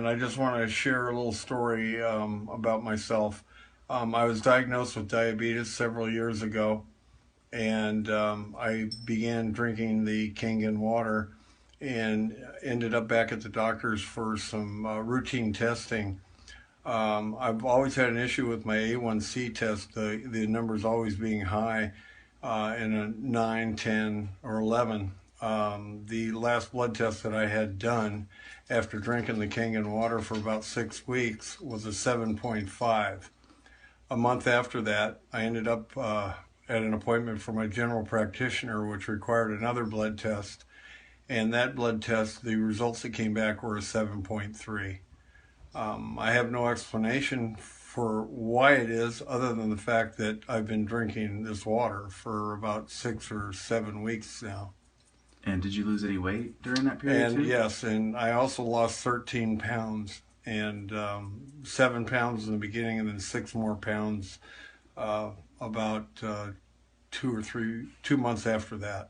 And I just want to share a little story about myself. I was diagnosed with diabetes several years ago, and I began drinking the Kangen water and ended up back at the doctor's for some routine testing. I've always had an issue with my A1C test, the numbers always being high in a 9, 10, or 11. The last blood test that I had done after drinking the Kangen water for about 6 weeks was a 7.5. A month after that, I ended up at an appointment for my general practitioner, which required another blood test. And that blood test, the results that came back were a 7.3. I have no explanation for why it is other than the fact that I've been drinking this water for about 6 or 7 weeks now. And did you lose any weight during that period too? Yes, and I also lost 13 pounds, and 7 pounds in the beginning and then 6 more pounds about 2 months after that.